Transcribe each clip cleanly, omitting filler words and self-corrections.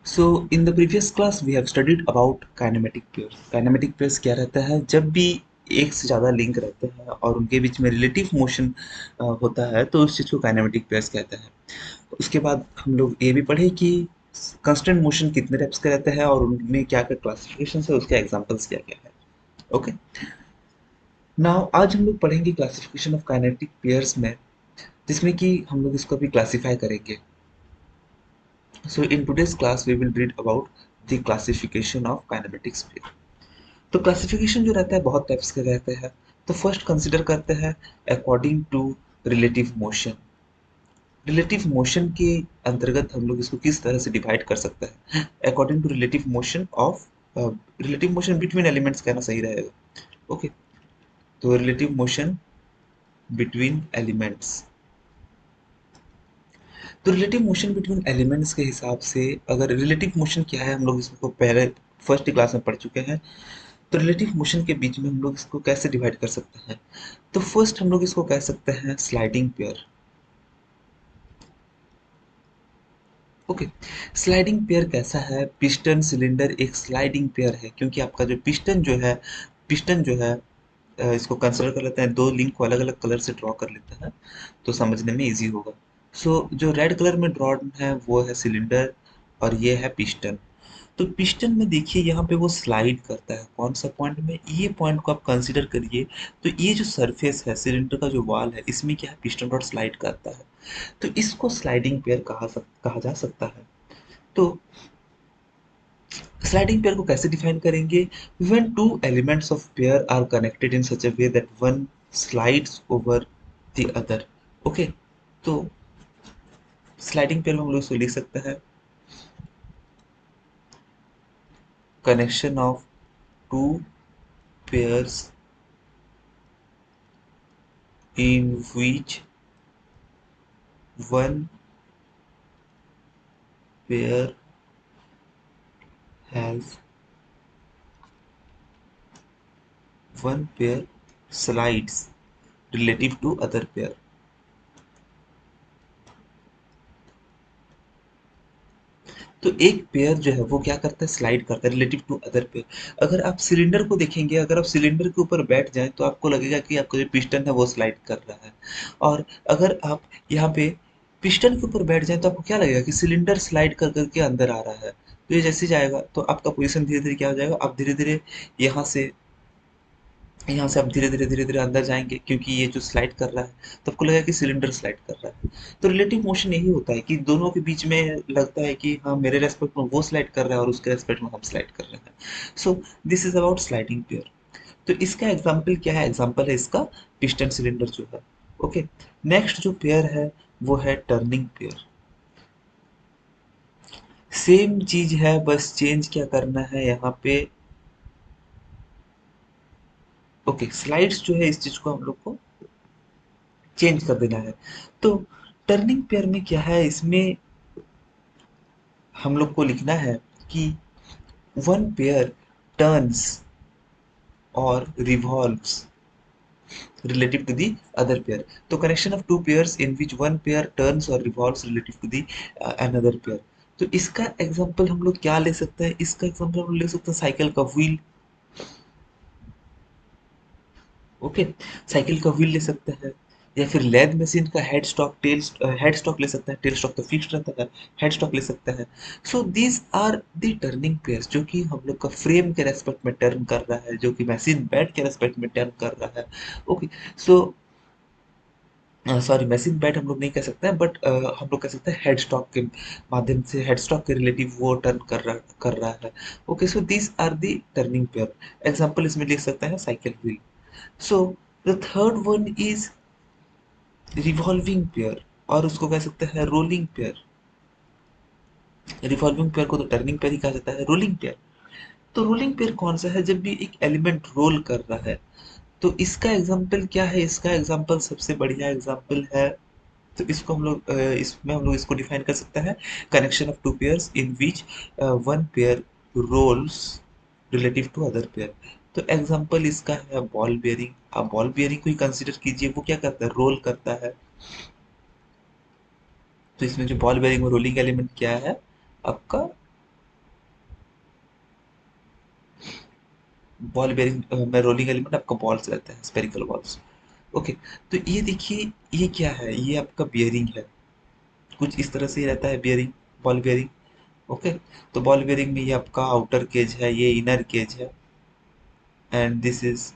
So in the previous class we have studied about kinematic pairs. Kinematic pairs क्या रहता है, जब भी एक से ज़्यादा लिंक रहते हैं और उनके बीच में रिलेटिव मोशन होता है तो उस चीज़ को काइनेमेटिक पेयर्स कहते हैं। उसके बाद हम लोग ये भी पढ़े कि कांस्टेंट मोशन कितने टाइप्स के रहते हैं और उनमें क्या क्या क्लासिफिकेशन है, उसके एग्जांपल्स क्या क्या है। ओके, नाउ आज हम लोग पढ़ेंगे क्लासिफिकेशन ऑफ काइनेटिक पेयर्स में, जिसमें कि हम लोग इसको भी क्लासिफाई करेंगे। So in today's class we will read about the classification of kinematics pair. तो क्लासिफिकेशन जो रहता है बहुत टाइप्स के रहते हैं। तो फर्स्ट कंसिडर करते हैं according to relative motion. Relative motion के अंतर्गत हम लोग इसको किस तरह से डिवाइड कर सकते हैं, according to relative motion of relative motion between elements कहना सही रहेगा। ओके, तो रिलेटिव मोशन बिटवीन एलिमेंट्स। तो रिलेटिव मोशन बिटवीन एलिमेंट्स के हिसाब से, अगर रिलेटिव मोशन क्या है हम लोग इसको पहले फर्स्ट क्लास में पढ़ चुके हैं। तो रिलेटिव मोशन के बीच में हम लोग इसको कैसे डिवाइड कर सकते हैं। तो फर्स्ट हम लोग इसको कह सकते हैं sliding pair. Okay, sliding pair कैसा है, पिस्टन सिलेंडर एक स्लाइडिंग पेयर है, क्योंकि आपका जो पिस्टन जो है इसको कंसिडर कर लेते हैं, दो लिंक को अलग अलग कलर से ड्रॉ कर लेते हैं तो समझने में इजी होगा। सो जो रेड कलर में ड्रॉन है वो है सिलेंडर और ये है पिस्टन। तो पिस्टन में देखिए यहाँ पे वो स्लाइड करता है, कौन सा पॉइंट में, ये पॉइंट को आप कंसीडर करिए। तो ये जो सरफेस है सिलेंडर का जो वॉल है, इसमें क्या है, पिस्टन रॉड स्लाइड करता है। तो इसको स्लाइडिंग पेयर कहा जा सकता है। तो स्लाइडिंग पेयर को कैसे डिफाइन करेंगे, when two elements of pair are connected in such a way that one slides over the other. Okay, तो स्लाइडिंग पेयर में हम लोग इसको लिख सकते हैं, connection of two pairs in which one pair has one pair slides relative to other pair। तो एक पेयर जो है वो क्या करता है, स्लाइड करता है रिलेटिव टू अदर पेयर। अगर आप सिलेंडर को देखेंगे, अगर आप सिलेंडर के ऊपर बैठ जाएं तो आपको लगेगा कि आपका जो पिस्टन है वो स्लाइड कर रहा है। और अगर आप यहाँ पे पिस्टन के ऊपर बैठ जाएं तो आपको क्या लगेगा कि सिलेंडर स्लाइड कर करके अंदर आ रहा है। तो ये जैसे जाएगा तो आपका पोजीशन धीरे धीरे क्या हो जाएगा, आप धीरे धीरे यहाँ से यहाँ से आप धीरे धीरे अंदर जाएंगे, क्योंकि ये जो स्लाइड कर रहा है तो आपको लगेगा कि सिलेंडर स्लाइड कर रहा है। तो रिलेटिव मोशन यही होता है कि दोनों के बीच में लगता है कि हाँ मेरे रेस्पेक्ट में वो स्लाइड कर रहा है और उसके रेस्पेक्ट में हम स्लाइड कर रहे हैं। So this is about sliding pair. तो इसका एग्जाम्पल क्या है, एग्जाम्पल है इसका पिस्टन सिलेंडर जो है। ओके, नेक्स्ट जो पेयर है वो है टर्निंग पेयर। सेम चीज है, बस चेंज क्या करना है यहाँ पे। ओके, स्लाइड्स जो है इस चीज को हम लोग को चेंज कर देना है। तो टर्निंग पेयर में क्या है, इसमें हम लोग को लिखना है कि वन पेयर टर्न्स और revolves relative to the other pair। तो connection of two pairs in which one pair turns or revolves relative to the another pair। तो इसका एग्जांपल हम लोग क्या ले सकते हैं, इसका एग्जांपल हम लोग ले सकते हैं साइकिल का व्हील। ओके, साइकिल का व्हील ले सकते हैं, या फिर लेद मशीन का हेड स्टॉक ले सकते हैं, टेल स्टॉक तो फिक्स्ड रहता है, हेड स्टॉक ले सकते हैं। So these are the turning pairs जो कि हम लोग का फ्रेम के रेस्पेक्ट में टर्न कर रहा है, जो कि मशीन बेड के रेस्पेक्ट में टर्न कर रहा है। Okay, so sorry machine bed हम लोग नहीं कह सकते हैं, बट हम लोग कह सकते हैं हेड स्टॉक के माध्यम से, हेड स्टॉक के रिलेटिव वो टर्न कर रहा है। Okay, so these are the turning pair. Example इसमें लिख सकते हैं cycle wheel. So the third one is revolving pair, और उसको कह सकते हैं रोलिंग पेयर। रिवॉल्विंग पेयर को तो टर्निंग पेयर ही कहा जाता है, रोलिंग पेयर। तो रोलिंग पेयर कौन सा है, जब भी एक एलिमेंट रोल कर रहा है। तो इसका एग्जाम्पल क्या है, इसका एग्जाम्पल सबसे बढ़िया एग्जाम्पल है, तो इसको हम लोग इसमें हम लोग इसको डिफाइन कर सकते हैं, connection of two pairs in which one pair rolls relative to other pair. तो एग्जाम्पल इसका है बॉल बियरिंग। आप बॉल बियरिंग को ही कंसिडर कीजिए, वो क्या करता है, रोल करता है। तो इसमें जो बॉल बेयरिंग में रोलिंग एलिमेंट क्या है आपका, बॉल बेयरिंग में रोलिंग एलिमेंट आपका बॉल्स रहते हैं, स्पेरिकल बॉल्स। ओके, तो ये देखिए, ये क्या है, ये आपका बियरिंग है, कुछ इस तरह से ही रहता है बियरिंग, बॉल बियरिंग। ओके, तो बॉल बियरिंग में ये आपका आउटर केज है, ये इनर केज है, and this is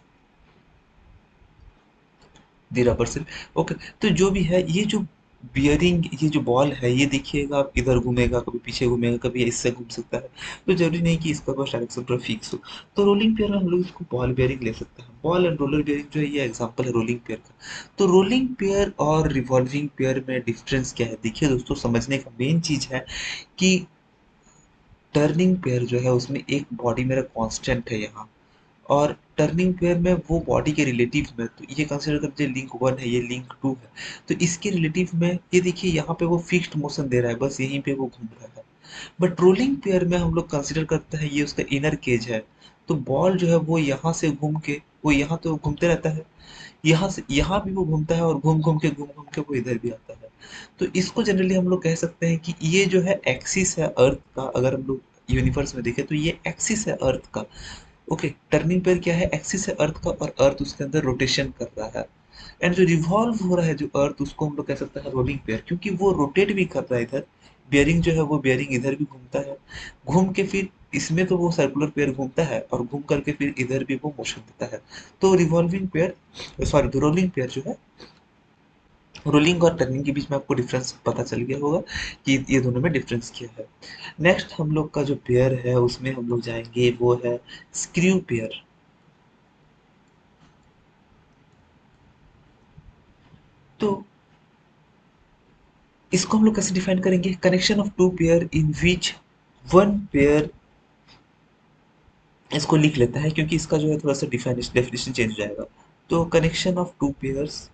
the rubber seal. Okay, तो जो भी है, ये जो बियरिंग, ये जो बॉल है, ये देखिएगा आप इधर घूमेगा, कभी पीछे घूमेगा, कभी इससे घूम सकता है। तो जरूरी नहीं कि इसका बस डायरेक्शन पूरा फिक्स हो। तो रोलिंग पेयर में हम लोग इसको बॉल बेयरिंग ले सकते हैं। बॉल एंड रोलर बेयरिंग जो है, ये एग्जांपल है रोलिंग पेयर का। तो रोलिंग पेयर और रिवॉल्विंग पेयर में डिफरेंस क्या है, देखिए दोस्तों, समझने का मेन चीज है कि टर्निंग पेयर जो है उसमें एक बॉडी मेरा कांस्टेंट है यहाँ, और टर्निंग पेयर में वो बॉडी के रिलेटिव में, तो ये कंसिडर कर लीजिए लिंक वन है, ये लिंक टू है। तो इसके रिलेटिव में ये देखिए, यहाँ पे वो फिक्स्ड मोशन दे रहा है, बस यहीं पे वो घूम रहा है। बट रोलिंग पेयर में हम लोग कंसिडर करते हैं ये उसका इनर केज है। तो बॉल जो है वो यहाँ से घूम के, वो यहाँ तो घूमते रहता है, यहाँ से यहाँ भी वो घूमता है, और घूम घूम के वो इधर भी आता है। तो इसको जनरली हम लोग कह सकते हैं कि ये जो है एक्सिस है अर्थ का, अगर हम लोग यूनिवर्स में देखें तो ये एक्सिस है अर्थ का। ओके, टर्निंग पेयर क्या है, एक्सिस है अर्थ का, और अर्थ उसके अंदर रोटेशन कर रहा है। एंड जो रिवॉल्व हो रहा है जो अर्थ, उसको हम लोग कह सकते हैं रोलिंग पेयर, क्योंकि वो रोटेट भी कर रहा है इधर। बियरिंग जो है वो बियरिंग इधर भी घूमता है, घूम के फिर इसमें तो वो सर्कुलर पेयर घूमता है, और घूम करके फिर इधर भी वो मोशन देता है। तो revolving pair, sorry, rolling pair जो है, रोलिंग और टर्निंग के बीच में आपको डिफरेंस पता चल गया होगा कि ये दोनों में डिफरेंस क्या है। नेक्स्ट हम लोग का जो पेयर है उसमें हम लोग जाएंगे, वो है स्क्रू पेयर। तो इसको हम लोग कैसे डिफाइन करेंगे, connection of two pair in which one pair, इसको लिख लेता है क्योंकि इसका जो है थोड़ा सा डेफिनेशन चेंज हो जाएगा। तो connection of two pairs,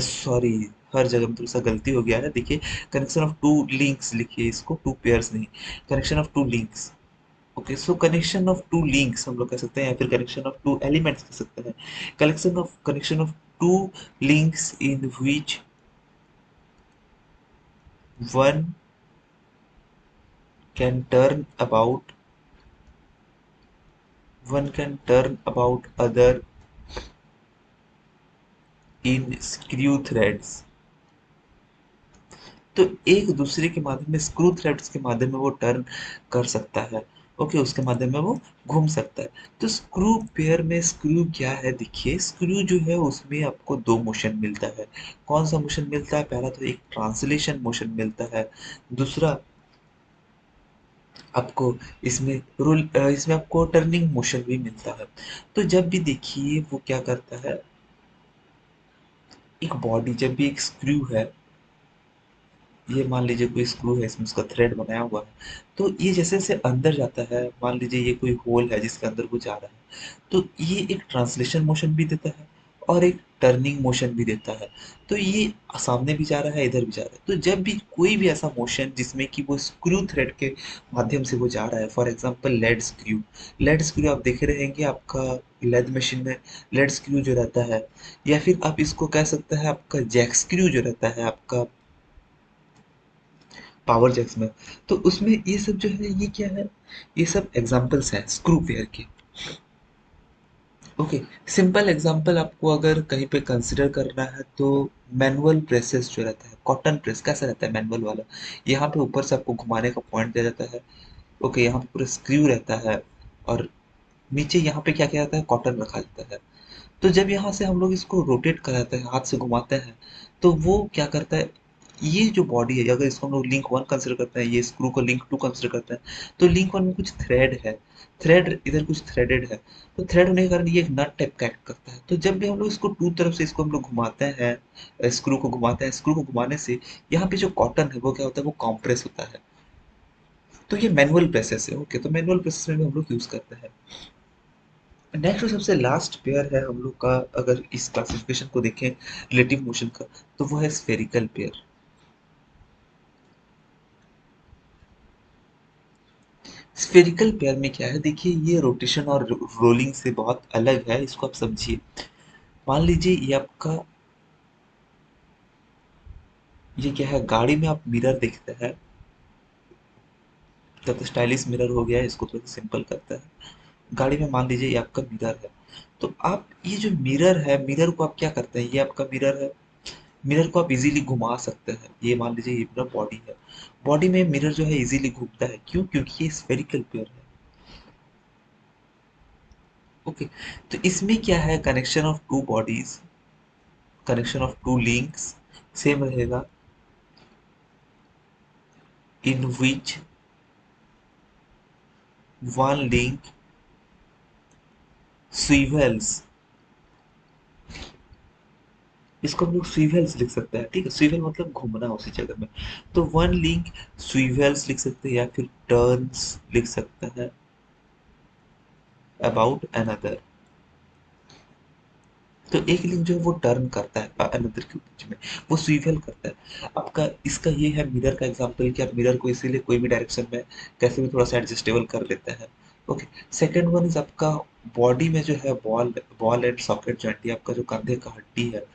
sorry, हर जगह में थोड़ा सा गलती हो गया है, देखिए, कनेक्शन ऑफ टू लिंक्स लिखिए इसको, टू पेयर्स नहीं, connection of two links. Okay, so connection of two links हम लोग कह सकते हैं, या फिर कनेक्शन ऑफ टू एलिमेंट्स कह सकते हैं। Connection of two links in which one can turn about one can turn about other in screw threads। तो एक दूसरे के माध्यम में, स्क्रू थ्रेड्स के माध्यम में वो टर्न कर सकता है। ओके, उसके माध्यम में वो घूम सकता है। तो स्क्रू पेयर में स्क्रू क्या है, देखिए, स्क्रू जो है उसमें आपको दो मोशन मिलता है। कौन सा मोशन मिलता है, पहला तो एक ट्रांसलेशन मोशन मिलता है, दूसरा आपको इसमें आपको टर्निंग मोशन भी मिलता है। तो जब भी देखिए वो क्या करता है, एक बॉडी, जब भी एक स्क्रू है, ये मान लीजिए कोई स्क्रू है, इसमें उसका थ्रेड बनाया हुआ है, तो ये जैसे जैसे अंदर जाता है, मान लीजिए ये कोई होल है जिसके अंदर वो जा रहा है, तो ये एक ट्रांसलेशन मोशन भी देता है, और एक टर्निंग मोशन भी देता है। तो ये सामने भी जा रहा है, इधर भी जा रहा है। तो जब भी कोई भी ऐसा मोशन जिसमें कि वो स्क्रू थ्रेड के माध्यम से वो जा रहा है, फॉर एग्जांपल लेड स्क्रू आप देखे रहेंगे आपका लेद मशीन में, लेड स्क्रू जो रहता है, या फिर आप इसको कह सकते हैं आपका जैक स्क्रू जो रहता है आपका पावर जैक्स में। तो उसमें ये सब जो है, ये क्या है, ये सब एग्जांपल्स हैं स्क्रू पेयर के। ओके, सिंपल एग्जांपल आपको अगर कहीं पे कंसिडर करना है तो मैनुअल प्रेसेस जो रहता है, कॉटन प्रेस कैसा रहता है मैनुअल वाला, यहाँ पे ऊपर से आपको घुमाने का पॉइंट दिया जाता है। ओके, यहाँ पे पूरा स्क्रू रहता है, और नीचे यहाँ पे क्या क्या रहता है, कॉटन रखा जाता है। तो जब यहाँ से हम लोग इसको रोटेट कराते हैं, हाथ से घुमाते हैं, तो वो क्या करता है, ये जो बॉडी है, अगर इसको हम लोग लिंक वन कंसिडर करते हैं, ये स्क्रू को लिंक टू कंसिडर करते हैं, तो लिंक वन में कुछ थ्रेड है, थ्रेड इधर कुछ थ्रेडेड है। तो थ्रेड होने के कारण ये एक नट टाइप का एक्ट करता है। तो जब भी हम लोग इसको टू तरफ से इसको हम लोग घुमाते हैं, स्क्रू को घुमाते हैं, स्क्रू को घुमाने से यहाँ पे जो कॉटन है वो क्या होता है, वो कॉम्प्रेस होता है। तो ये मैनुअल प्रोसेस है। ओके, तो मैनुअल प्रोसेस में भी हम लोग यूज करते हैं। नेक्स्ट सबसे लास्ट पेयर है हम लोग का, अगर इस क्लासिफिकेशन को देखें रिलेटिव मोशन का, तो वो है स्फेरिकल पेयर। स्फेरिकल पेयर में क्या है, देखिए, ये रोटेशन और रोलिंग से बहुत अलग है, इसको आप समझिए। मान लीजिए ये आपका, ये क्या है, गाड़ी में आप मिरर देखते हैं, तो स्टाइलिश मिरर हो गया, इसको थोड़ा सिंपल करता है। गाड़ी में मान लीजिए ये आपका मिरर है, तो आप ये जो मिरर है, मिरर को आप क्या करते हैं, ये आपका मिरर है, मिरर को आप इजीली घुमा सकते हैं। ये मान लीजिए ये पूरा बॉडी है, बॉडी में मिरर जो है इजीली घूमता है, क्यों? क्योंकि ये स्फेरिकल पेयर है। ओके, तो इसमें क्या है, connection of two bodies, connection of two links same रहेगा, इन विच वन लिंक स्वीवेल्स, इसको हम लोग स्वीवेल्स लिख सकते हैं, ठीक है, स्वीवेल मतलब घूमना उसी जगह में। तो वन लिंक स्वीवेल्स लिख सकते हैं, या फिर टर्न्स लिख सकते हैं अबाउट अनदर। तो एक लिंक जो है वो टर्न करता है अनदर के बीच में, वो स्वीवेल करता है आपका। इसका ये है मिरर का एग्जांपल कि आप मिरर को इसीलिए कोई भी डायरेक्शन में कैसे भी थोड़ा सा एडजस्टेबल कर लेते हैं। ओके, सेकंड वन इज आपका बॉडी में जो है ball, ball and socket joint, ये आपका जो कंधे का हड्डी है,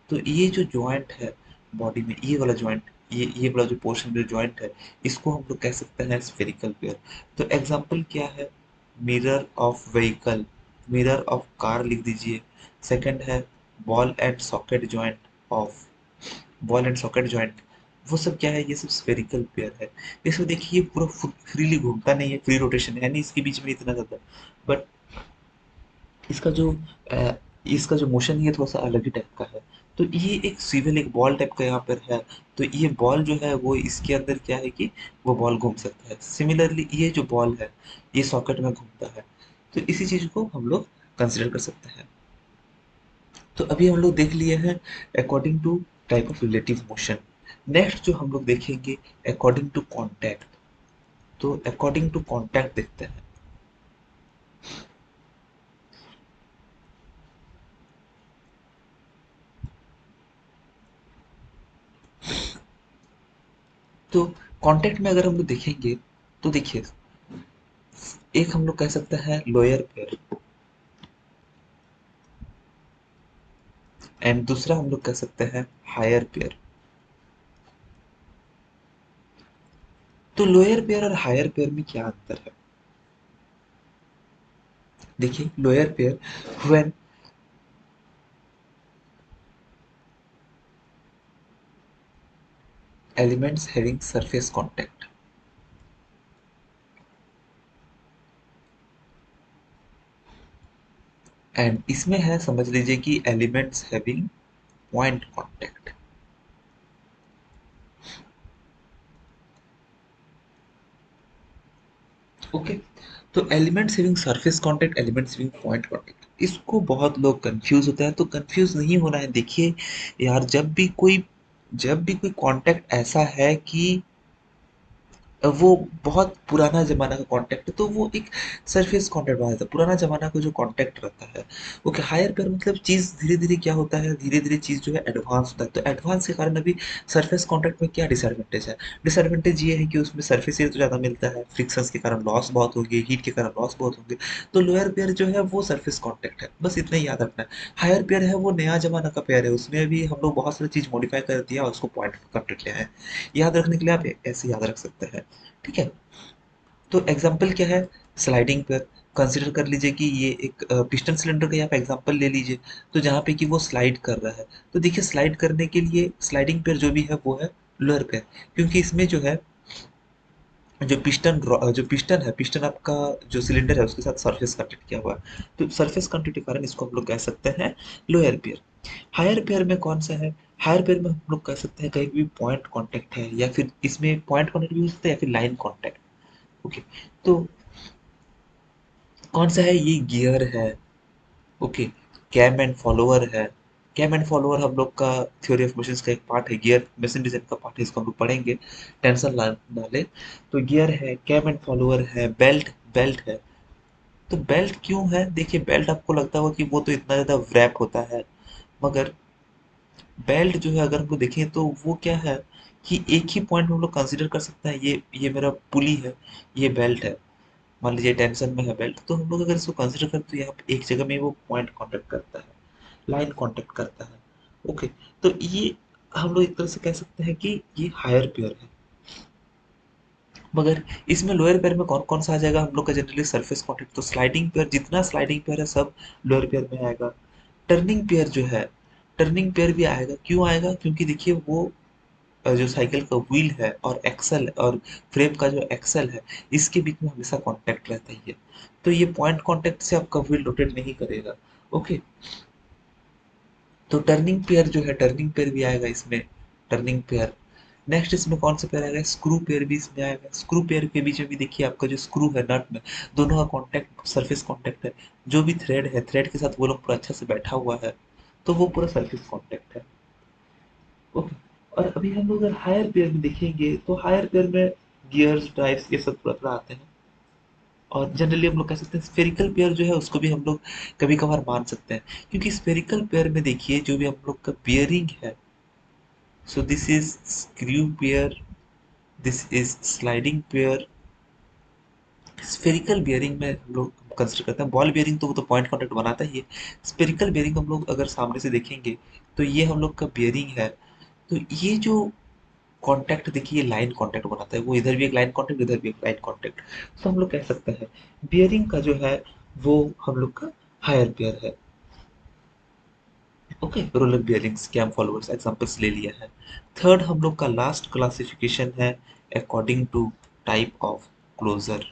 तो ये जो जॉइंट है बॉडी में, ये वाला जॉइंट, ये वाला जो पोर्शन जो जॉइंट है, इसको हम लोग कह सकते हैं स्फेरिकल पेयर। तो एग्जांपल क्या है, mirror of vehicle, mirror of car लिख दीजिए। सेकंड है ball and socket joint of, ball and socket joint, वो सब क्या है, ये सब स्फेरिकल पेयर है। इसमें देखिए ये पूरा फ्रीली घूमता नहीं है, फ्री रोटेशन है नहीं इसके बीच में इतना ज़्यादा, बट इसका जो अ, इसका जो मोशन है थोड़ा सा अलग ही टाइप का है। तो ये एक स्विvel, एक बॉल टाइप का यहाँ पर है। तो ये बॉल जो है वो इसके अंदर क्या है कि वो बॉल घूम सकता है। सिमिलरली ये जो बॉल है ये सॉकेट में घूमता है। तो इसी चीज को हम लोग कंसिडर कर सकते हैं। तो अभी हम लोग देख लिए हैं according to type of relative motion. Next जो हम लोग देखेंगे अकॉर्डिंग टू कॉन्टैक्ट। तो अकॉर्डिंग टू कॉन्टैक्ट देखते हैं। तो कॉन्टैक्ट में अगर हम लोग देखेंगे तो देखिए, एक हम लोग कह सकते हैं लोअर पेयर, एंड दूसरा हम लोग कह सकते हैं हायर पेयर। तो लोअर पेयर और हायर पेयर में क्या अंतर है? देखिए lower pair, when elements having surface contact, and इसमें है समझ लीजिए कि elements having point contact. Okay, तो elements having surface contact, elements having point contact, इसको बहुत लोग कंफ्यूज होता है। तो कंफ्यूज नहीं होना है। देखिए यार, जब भी कोई कांटेक्ट ऐसा है कि वो बहुत पुराना ज़माना का कॉन्टैक्ट है, तो वो एक सरफेस कॉन्टैक्ट बना था, पुराना ज़माना का जो कॉन्टैक्ट रहता है। ओके, हायर पेयर मतलब चीज़ धीरे-धीरे क्या होता है, धीरे-धीरे चीज़ जो है एडवांस होता है। तो एडवांस के कारण अभी सरफेस कॉन्टैक्ट में क्या डिसएडवांटेज है? डिसएडवांटेज ये है कि उसमें सरफेस एरिया तो ज़्यादा मिलता है, फ्रिक्शंस के कारण लॉस बहुत होंगे, हीट के कारण लॉस बहुत होंगे। तो लोअर पेयर जो है वो सरफेस कॉन्टैक्ट है, बस इतना ही याद रखना है। हायर पेयर है वो नया ज़माना का पेयर है, उसमें भी हम लोग बहुत सारी चीज़ मॉडिफाई कर दिया और उसको पॉइंट कॉन्टैक्ट लिया है। याद रखने के लिए आप ऐसे याद रख सकते हैं, ठीक है? तो एग्जाम्पल क्या है, स्लाइडिंग पेयर। कंसिडर कर लीजिए कि ये एक पिस्टन सिलेंडर का आप एग्जांपल ले लीजिए, तो जहाँ पे कि वो स्लाइड कर रहा है। तो देखिए स्लाइड करने के लिए स्लाइडिंग पेयर जो भी है वो है लोअर पेयर, क्योंकि इसमें जो है जो पिस्टन है, पिस्टन आपका जो सिलेंडर है उसके साथ सरफेस कांटेक्ट किया हुआ है। तो सरफेस कांटेक्ट के कारण इसको हम लोग कह सकते हैं लोअर पेयर। हायर पेयर में कौन सा है? हायर पेयर में हम लोग कह सकते हैं कहीं भी पॉइंट कांटेक्ट है, या फिर इसमें पॉइंट कांटेक्ट भी हो सकता है या फिर लाइन कांटेक्ट। ओके, तो कौन सा है? ये गियर है। ओके, कैम एंड फॉलोअर है। कैम एंड फॉलोअर हम लोग का थ्योरी ऑफ मोशंस का एक पार्ट है, गियर मशीन डिजाइन का पार्ट है, इसको हम लोग पढ़ेंगे, टेंशन ना ले। तो गियर है, कैम एंड फॉलोअर है, बेल्ट, बेल्ट है। तो बेल्ट क्यों है? देखिए बेल्ट आपको लगता होगा कि वो तो इतना ज्यादा व्रैप होता है, मगर बेल्ट जो है अगर हम लोग देखें तो वो क्या है कि एक ही पॉइंट में हम लोग कंसिडर कर सकते हैं, ये मेरा पुली है, ये बेल्ट है। मान लीजिए टेंशन में है बेल्ट, तो हम लोग अगर इसको कंसिडर करें तो यहाँ पे एक जगह में वो पॉइंट कांटेक्ट करता है, लाइन कांटेक्ट करता है। ओके, तो ये हम लोग एक तरह से कह सकते हैं कि ये हायर पेयर है। मगर इसमें लोअर पेयर में कौन कौन सा आ जाएगा हम लोग का जनरली सरफेस कांटेक्ट, तो स्लाइडिंग पेयर, जितना स्लाइडिंग पेयर है सब लोअर पेयर में आएगा। टर्निंग पेयर जो है, टर्निंग पेयर भी आएगा, क्यों आएगा, क्योंकि देखिए वो जो साइकिल का व्हील है और एक्सल और फ्रेम का जो एक्सल है, इसके बीच में हमेशा कांटेक्ट रहता ही है, तो ये पॉइंट कांटेक्ट से आपका व्हील रोटेट नहीं करेगा। ओके, तो टर्निंग पेयर जो है, टर्निंग पेयर भी आएगा इसमें, टर्निंग पेयर। नेक्स्ट इसमें कौन सा पेयर आएगा, स्क्रू पेयर भी इसमें आएगा। स्क्रू पेयर के बीच में भी देखिए आपका जो स्क्रू है नट में, दोनों का कांटेक्ट सरफेस कांटेक्ट है, जो भी थ्रेड है थ्रेड के साथ वो लोग पूरा अच्छा से बैठा हुआ है, तो वो पूरा सरफेस कांटेक्ट है। ओके, और अभी हम लोग अगर हायर पेयर में देखेंगे तो हायर पेयर में गियर्स ड्राइव्स ये सब पूरा पूरा आते हैं। और जनरली हम लोग कह सकते हैं स्फेरिकल पेयर जो है उसको भी हम लोग कभी कभार मान सकते हैं, क्योंकि स्फेरिकल पेयर में देखिए जो भी हम लोग का बियरिंग है, so this is screw pair, this is sliding pair। Spherical bearing में हम लोग कंसिडर करते हैं, बॉल बियरिंग तो वो तो पॉइंट कांटेक्ट बनाता ही है। स्फेरिकल बियरिंग हम लोग अगर सामने से देखेंगे तो ये हम लोग का बियरिंग है, तो ये जो कांटेक्ट देखिए लाइन कांटेक्ट बनाता है, वो इधर भी एक लाइन कांटेक्ट, इधर भी एक लाइन कांटेक्ट, तो हम लोग कह सकते हैं बियरिंग का जो है वो हम लोग का हायर पेयर है। Okay, roller bearings cam followers examples ले लिया है। थर्ड हम लोग का लास्ट क्लासिफिकेशन है according to type of closure.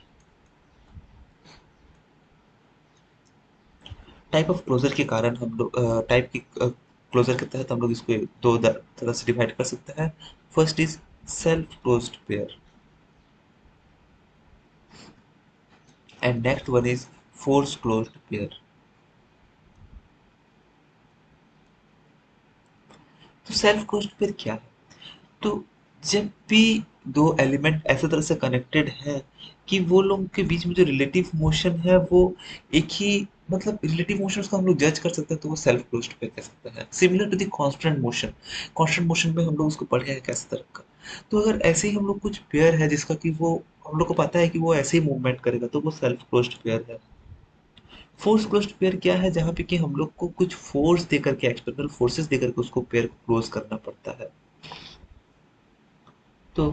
Type of closure के कारण हम लोग टाइप की क्लोजर के तहत हम लोग इसको दो तरह से डिवाइड कर सकते हैं। First is self closed pair and next one is force closed pair. तो सेल्फ क्लोज्ड पेयर क्या है, तो जब भी दो एलिमेंट ऐसे तरह से कनेक्टेड है कि वो लोग के बीच में जो रिलेटिव मोशन है वो एक ही, मतलब रिलेटिव मोशन को हम लोग जज कर सकते हैं, तो वो सेल्फ क्लोज्ड पेयर कह सकते हैं। Similar to the constant motion, constant motion में हम लोग उसको पढ़े हैं कैसे तरह का। तो अगर ऐसे ही हम लोग कुछ पेयर है जिसका कि वो हम लोग को पता है कि वो ऐसे ही मूवमेंट करेगा, तो वो सेल्फ क्लोज्ड पेयर है। फोर्स क्लोज्ड पेयर क्या है, जहाँ पे कि हम लोग को कुछ फोर्स देकर के, एक्सटर्नल फोर्सेस देकर के उसको पेयर को क्लोज करना पड़ता है। तो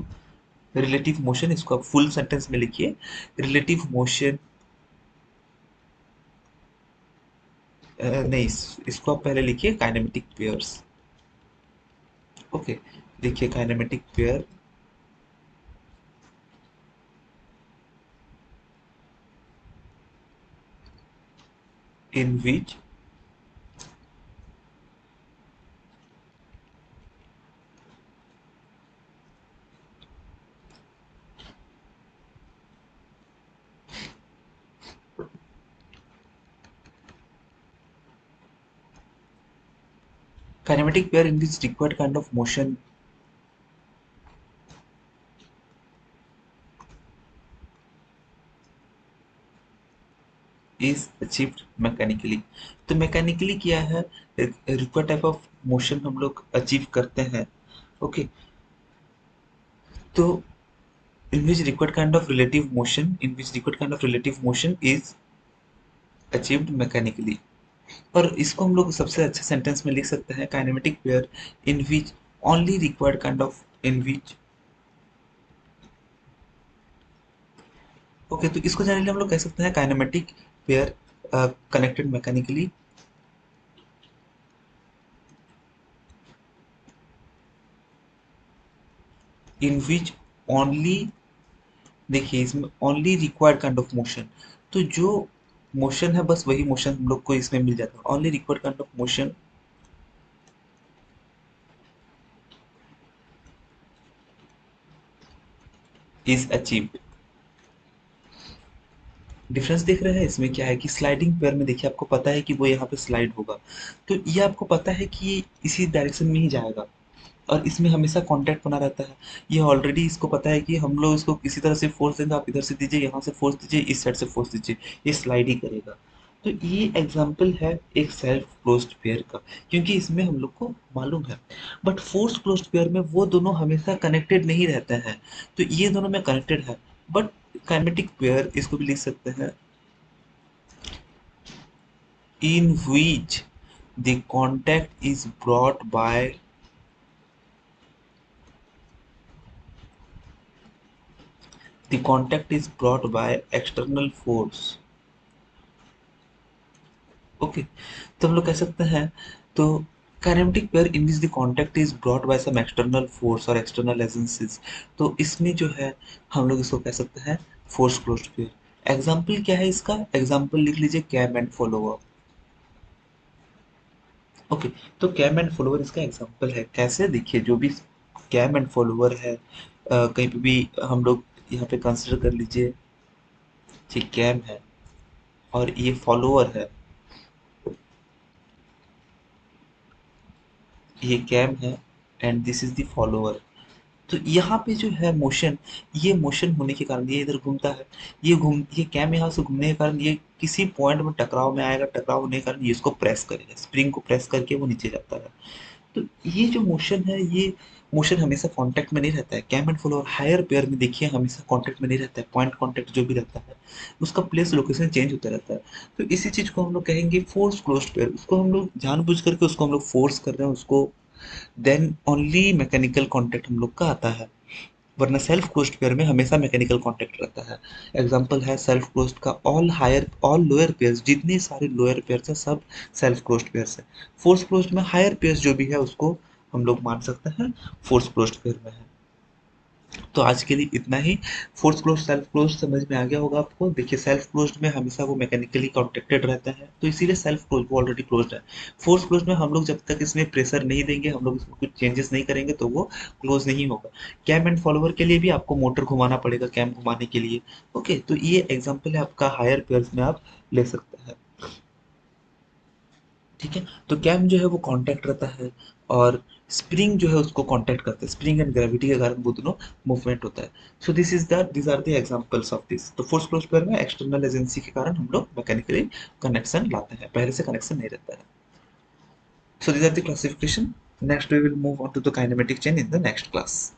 रिलेटिव मोशन, इसको आप फुल सेंटेंस में लिखिए, रिलेटिव मोशन, नहीं, इसको आप पहले लिखिए काइनेमेटिक पेयर्स। ओके, देखिए kinematic pair in which kinematic pair in which required kind of motion is achieved mechanically. तो मैकेनिकली क्या है, रिक्वायर्ड टाइप ऑफ मोशन हम लोग अचीव करते हैं। ओके, तो in which required kind of relative motion, in which required kind of relative motion is achieved mechanically। और इसको हम लोग सबसे अच्छे सेंटेंस में लिख सकते हैं, kinematic pair in which only required kind of, in which, okay, तो इसको जनरली हम लोग कह सकते हैं kinematic pair connected mechanically in which only, देखिए इसमें only required kind of motion, तो जो मोशन है बस वही मोशन हम लोग को इसमें मिल जाता है, only required kind of motion is achieved. Difference देख रहे हैं, इसमें क्या है कि स्लाइडिंग पेयर में देखिए आपको पता है कि वो यहाँ पे स्लाइड होगा, तो ये आपको पता है कि ये इसी डायरेक्शन में ही जाएगा, और इसमें हमेशा कांटेक्ट बना रहता है। ये ऑलरेडी इसको पता है कि हम लोग इसको किसी तरह से फोर्स देंगे, आप इधर से दीजिए, यहाँ से फोर्स दीजिए, इस साइड से फोर्स दीजिए, ये स्लाइड ही करेगा। तो ये एग्जाम्पल है एक सेल्फ क्लोज्ड पेयर का, क्योंकि इसमें हम लोग को मालूम है। बट फोर्स क्लोज्ड पेयर में वो दोनों हमेशा कनेक्टेड नहीं रहते हैं, तो ये दोनों में कनेक्टेड है। बट काइनेटिक पेयर इसको भी लिख सकते हैं, in which the contact is brought by the contact is brought by external force. Okay, तो हम लोग कह सकते हैं, तो kinematic pair in which the contact is brought by some external force और एक्सटर्नल एजेंसीज, तो इसमें जो है हम लोग इसको कह सकते हैं फोर्स क्लोज्ड पेयर। एग्जाम्पल क्या है इसका? एग्जाम्पल लिख लीजिए कैम एंड फॉलोअर। ओके, तो कैम एंड फॉलोअर इसका एग्जाम्पल है। कैसे? देखिए, जो भी कैम एंड फॉलोअर है, कहीं पे भी हम लोग यहाँ पे कंसिडर कर लीजिए, ये कैम है और ये फॉलोअर है, ये कैम है and this is the follower. तो यहाँ पे जो है मोशन, ये मोशन होने के कारण ये इधर घूमता है, ये कैम यहाँ से घूमने के कारण ये किसी पॉइंट में टकराव में आएगा, टकराव होने के कारण ये इसको प्रेस करेगा, स्प्रिंग को प्रेस करके वो नीचे जाता है। तो ये जो मोशन है, ये मोशन हमेशा कांटेक्ट में नहीं रहता है। Cam and follower higher pair में देखिए हमेशा कांटेक्ट में नहीं रहता है, पॉइंट कांटेक्ट जो भी रहता है उसका प्लेस लोकेशन चेंज होता रहता है। तो इसी चीज को हम लोग कहेंगे फोर्स क्लोज्ड पेयर। उसको हम लोग जानबूझ करके उसको हम लोग फोर्स कर रहे हैं उसको, देन ओनली मैकेनिकल कांटेक्ट हम लोग का आता है, वरना सेल्फ क्लोज्ड पेयर में हमेशा मैकेनिकल कांटेक्ट रहता है। एग्जांपल है सेल्फ क्लोज्ड का, ऑल लोअर पेयर्स, जितने सारे लोअर पेयर्स हैं सब सेल्फ क्लोज्ड पेयर्स है। फोर्स क्लोज्ड में हायर पेयर्स जो भी है उसको हम लोग मान सकते हैं फोर्स क्लोज्ड पेयर में है। तो आज के लिए इतना ही। फोर्स क्लोज सेल्फ क्लोज समझ में आ गया होगा आपको। देखिए, सेल्फ क्लोज में हमेशा वो मैकेनिकली कॉन्टेक्टेड रहता है, तो इसीलिए सेल्फ क्लोज वो ऑलरेडी क्लोज है। फोर्स क्लोज में हम लोग जब तक इसमें प्रेशर नहीं देंगे, हम लोग इसमें कुछ चेंजेस नहीं करेंगे तो वो क्लोज नहीं होगा। कैम एंड फॉलोअर के लिए भी आपको मोटर घुमाना पड़ेगा कैम घुमाने के लिए। ओके, तो ये एग्जाम्पल है आपका, हायर पेयर्स में आप ले सकते हैं। ठीक है, तो कैम जो है वो कांटेक्ट रहता है और स्प्रिंग जो है उसको कांटेक्ट करता है, स्प्रिंग एंड ग्रेविटी के कारण वो दोनों मूवमेंट होता है। So this are the examples of this. तो फोर्स क्लोज पेयर में एक्सटर्नल एजेंसी के कारण हम लोग मैकेनिकली कनेक्शन लाते हैं, पहले से कनेक्शन नहीं रहता है। So this are the classification. Next we will move on to the kinematic chain in the next class.